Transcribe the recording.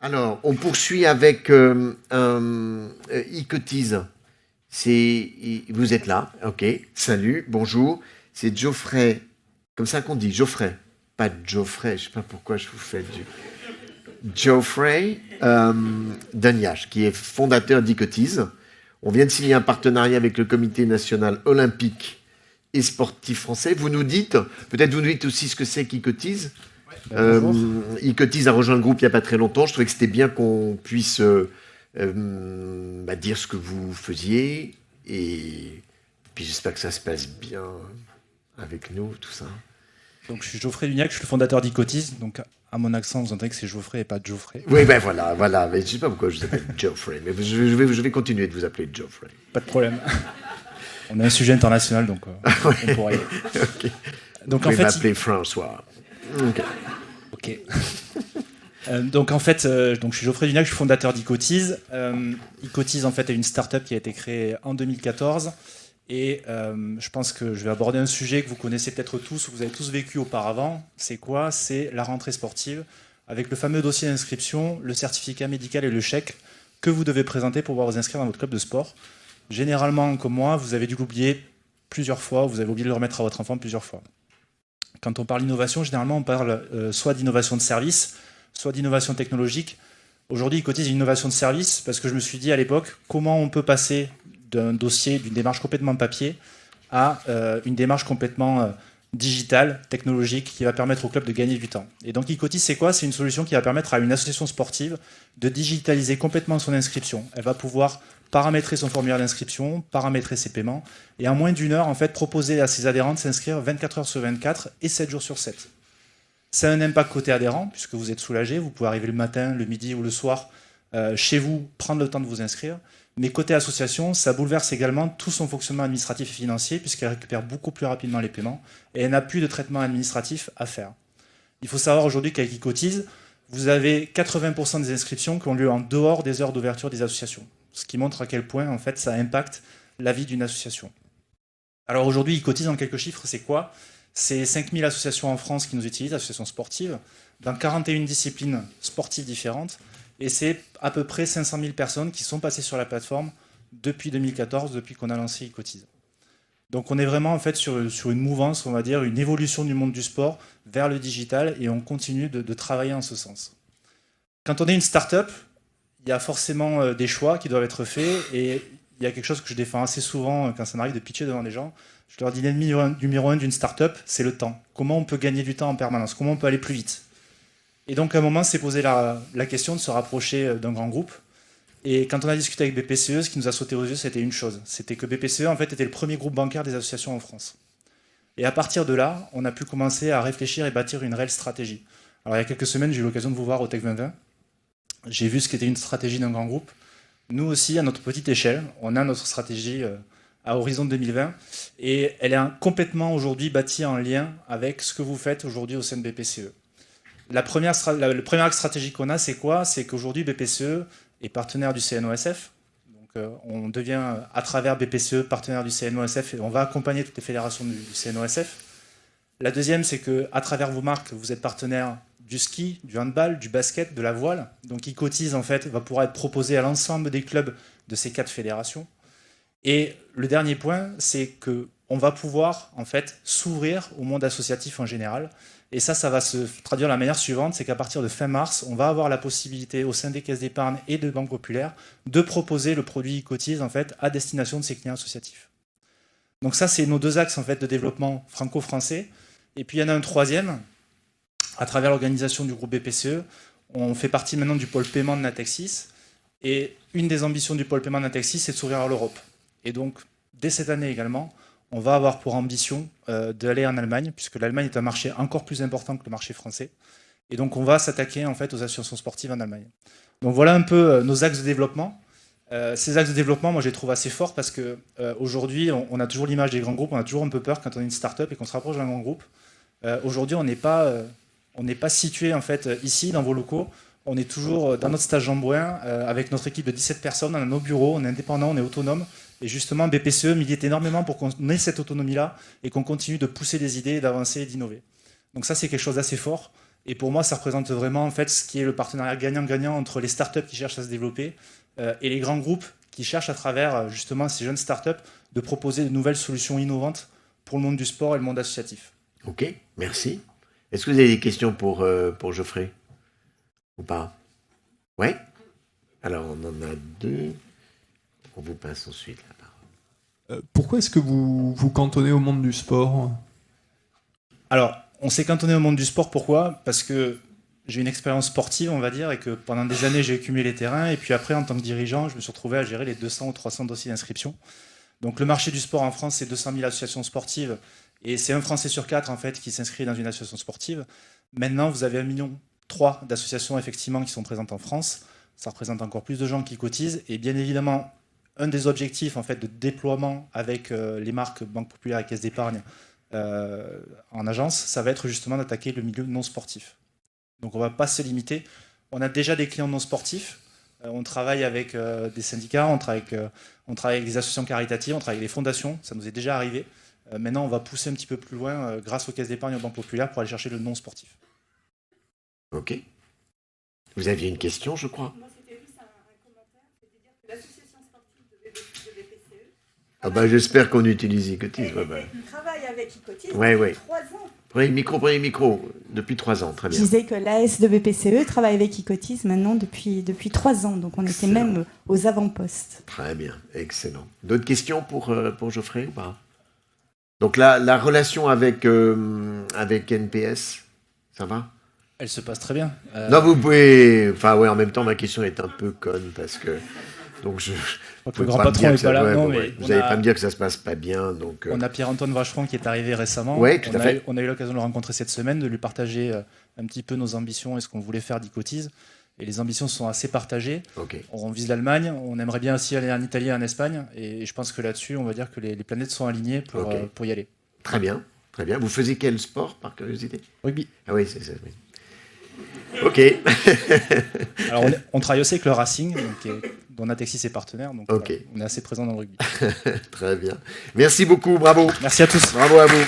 Alors, on poursuit avec Icotis. Vous êtes là, ok. Salut, bonjour. C'est Geoffrey, comme ça qu'on dit, Geoffrey. Pas Geoffrey, je ne sais pas pourquoi je vous fais du... Geoffrey Dagnache, qui est fondateur d'Icotis. On vient de signer un partenariat avec le Comité national olympique et sportif français. Vous nous dites, peut-être vous nous dites aussi ce que c'est qu'Icotis. Icotis a rejoint le groupe il n'y a pas très longtemps. Je trouvais que c'était bien qu'on puisse dire ce que vous faisiez. Et puis j'espère que ça se passe bien avec nous, tout ça. Donc je suis Geoffrey Dugnac, je suis le fondateur d'Icotis. Donc à mon accent, vous entendez que c'est Geoffrey et pas Geoffrey. Oui, ben voilà. Mais je ne sais pas pourquoi je vous appelle Geoffrey. Mais je vais continuer de vous appeler Geoffrey. Pas de problème. On a un sujet international, donc on pourrait y aller. Okay. Donc, vous pouvez m'appeler François. Ok. Donc en fait, je suis Geoffrey Dugnac, je suis fondateur d'Icotis. Icotis en fait est une start-up qui a été créée en 2014 et je pense que je vais aborder un sujet que vous connaissez peut-être tous, ou vous avez tous vécu auparavant. C'est quoi? C'est la rentrée sportive avec le fameux dossier d'inscription, le certificat médical et le chèque que vous devez présenter pour pouvoir vous inscrire dans votre club de sport. Généralement, comme moi, vous avez dû l'oublier plusieurs fois, vous avez oublié de le remettre à votre enfant plusieurs fois. Quand on parle d'innovation, généralement, on parle soit d'innovation de service, soit d'innovation technologique. Aujourd'hui, Icotis est une innovation de service parce que je me suis dit à l'époque, comment on peut passer d'un dossier, d'une démarche complètement papier à une démarche complètement digitale, technologique, qui va permettre au club de gagner du temps. Et donc Icotis, c'est quoi? C'est une solution qui va permettre à une association sportive de digitaliser complètement son inscription. Elle va pouvoir paramétrer son formulaire d'inscription, paramétrer ses paiements, et en moins d'une heure, en fait, proposer à ses adhérents de s'inscrire 24 heures sur 24 et 7 jours sur 7. Ça a un impact côté adhérent, puisque vous êtes soulagé, vous pouvez arriver le matin, le midi ou le soir chez vous, prendre le temps de vous inscrire. Mais côté association, ça bouleverse également tout son fonctionnement administratif et financier, puisqu'elle récupère beaucoup plus rapidement les paiements, et elle n'a plus de traitement administratif à faire. Il faut savoir aujourd'hui qu'avec Icotis, vous avez 80% des inscriptions qui ont lieu en dehors des heures d'ouverture des associations. Ce qui montre à quel point, en fait, ça impacte la vie d'une association. Alors aujourd'hui, Icotis, en quelques chiffres, c'est quoi? C'est 5000 associations en France qui nous utilisent, associations sportives, dans 41 disciplines sportives différentes, et c'est à peu près 500 000 personnes qui sont passées sur la plateforme depuis 2014, depuis qu'on a lancé Icotis. Donc on est vraiment en fait sur une mouvance, on va dire, une évolution du monde du sport vers le digital, et on continue de travailler en ce sens. Quand on est une start-up, il y a forcément des choix qui doivent être faits, et il y a quelque chose que je défends assez souvent quand ça m'arrive de pitcher devant des gens. Je leur dis l'ennemi numéro 1 d'une start-up, c'est le temps. Comment on peut gagner du temps en permanence? Comment on peut aller plus vite? Et donc à un moment, c'est posé la question de se rapprocher d'un grand groupe. Et quand on a discuté avec BPCE, ce qui nous a sauté aux yeux, c'était une chose. C'était que BPCE, en fait, était le premier groupe bancaire des associations en France. Et à partir de là, on a pu commencer à réfléchir et bâtir une réelle stratégie. Alors il y a quelques semaines, j'ai eu l'occasion de vous voir au Tech 2020. J'ai vu ce qu'était une stratégie d'un grand groupe. Nous aussi, à notre petite échelle, on a notre stratégie à horizon 2020, et elle est complètement aujourd'hui bâtie en lien avec ce que vous faites aujourd'hui au sein de BPCE. Le premier axe stratégique qu'on a, c'est quoi? C'est qu'aujourd'hui, BPCE est partenaire du CNOSF. Donc, on devient, à travers BPCE, partenaire du CNOSF, et on va accompagner toutes les fédérations du CNOSF. La deuxième, c'est qu'à travers vos marques, vous êtes partenaire du ski, du handball, du basket, de la voile. Donc Icotis, en fait, va pouvoir être proposé à l'ensemble des clubs de ces 4 fédérations. Et le dernier point, c'est qu'on va pouvoir, en fait, s'ouvrir au monde associatif en général. Et ça va se traduire de la manière suivante, c'est qu'à partir de fin mars, on va avoir la possibilité, au sein des caisses d'épargne et de banques populaires, de proposer le produit Icotis, en fait, à destination de ces clients associatifs. Donc ça, c'est nos 2 axes, en fait, de développement franco-français. Et puis il y en a un troisième. À travers l'organisation du groupe BPCE, on fait partie maintenant du pôle paiement de Natexis. Et une des ambitions du pôle paiement de Natexis, c'est de s'ouvrir à l'Europe. Et donc, dès cette année également, on va avoir pour ambition d'aller en Allemagne, puisque l'Allemagne est un marché encore plus important que le marché français. Et donc, on va s'attaquer en fait aux associations sportives en Allemagne. Donc voilà un peu nos axes de développement. Ces axes de développement, moi, je les trouve assez forts parce qu'aujourd'hui, on a toujours l'image des grands groupes, on a toujours un peu peur quand on est une start-up et qu'on se rapproche d'un grand groupe. Aujourd'hui, on n'est pas situé en fait ici dans vos locaux. On est toujours dans notre stage Jean-Bouin avec notre équipe de 17 personnes. On a nos bureaux, on est indépendant, on est autonome. Et justement, BPCE milite énormément pour qu'on ait cette autonomie-là et qu'on continue de pousser des idées, d'avancer et d'innover. Donc ça, c'est quelque chose d'assez fort. Et pour moi, ça représente vraiment en fait ce qui est le partenariat gagnant-gagnant entre les startups qui cherchent à se développer et les grands groupes qui cherchent à travers justement ces jeunes startups de proposer de nouvelles solutions innovantes pour le monde du sport et le monde associatif. Ok, merci. Est-ce que vous avez des questions pour Geoffrey ou pas? Ouais. Alors, on en a 2. On vous passe ensuite la parole. Pourquoi est-ce que vous vous cantonnez au monde du sport? Alors, on s'est cantonné au monde du sport, pourquoi? Parce que j'ai une expérience sportive, on va dire, et que pendant des années, j'ai accumulé les terrains, et puis après, en tant que dirigeant, je me suis retrouvé à gérer les 200 ou 300 dossiers d'inscription. Donc le marché du sport en France, c'est 200 000 associations sportives, et c'est un Français sur 4, en fait, qui s'inscrit dans une association sportive. Maintenant, vous avez 1,3 million d'associations, effectivement, qui sont présentes en France. Ça représente encore plus de gens qui cotisent, et bien évidemment, un des objectifs, en fait, de déploiement avec les marques Banque Populaire et Caisse d'Épargne, en agence, ça va être justement d'attaquer le milieu non sportif. Donc on ne va pas se limiter. On a déjà des clients non sportifs. On travaille avec des syndicats, on travaille avec des associations caritatives, on travaille avec des fondations. Ça nous est déjà arrivé. Maintenant, on va pousser un petit peu plus loin grâce aux caisses d'épargne et aux banques populaires pour aller chercher le non sportif. Ok. Vous aviez une question, je crois? Moi, c'était juste un commentaire, c'était dire que l'association sportive de BPCE... Ah bah, j'espère qu'on utilise Icotis. Il travaille avec Icotis Ouais, depuis ouais. 3 ans. Prenez le micro. Depuis 3 ans, très Je bien. disais que l'AS de BPCE travaille avec Icotis maintenant depuis 3 ans, donc on était même aux avant-postes. Très bien, excellent. D'autres questions pour Geoffrey ou pas? Donc la relation avec NPS, ça va? Elle se passe très bien. Non, vous pouvez... Enfin, ouais, en même temps, ma question est un peu conne parce que... Donc je crois que le grand patron n'est pas là. Non, mais vous n'allez pas me dire que ça se passe pas bien. Donc, On a Pierre-Antoine Vacheron qui est arrivé récemment. Oui, tout à fait. On a eu l'occasion de le rencontrer cette semaine, de lui partager un petit peu nos ambitions et ce qu'on voulait faire d'Icotis. Et les ambitions sont assez partagées. Okay. On vise l'Allemagne, on aimerait bien aussi aller en Italie et en Espagne. Et je pense que là-dessus, on va dire que les planètes sont alignées pour y aller. Très bien, très bien. Vous faisiez quel sport, par curiosité? Rugby. Ah oui, c'est ça. Oui. Ok. Alors, on travaille aussi avec le Racing, dont Natexis est partenaire. Donc, okay. On est assez présent dans le rugby. Très bien. Merci beaucoup, bravo. Merci à tous. Bravo à vous.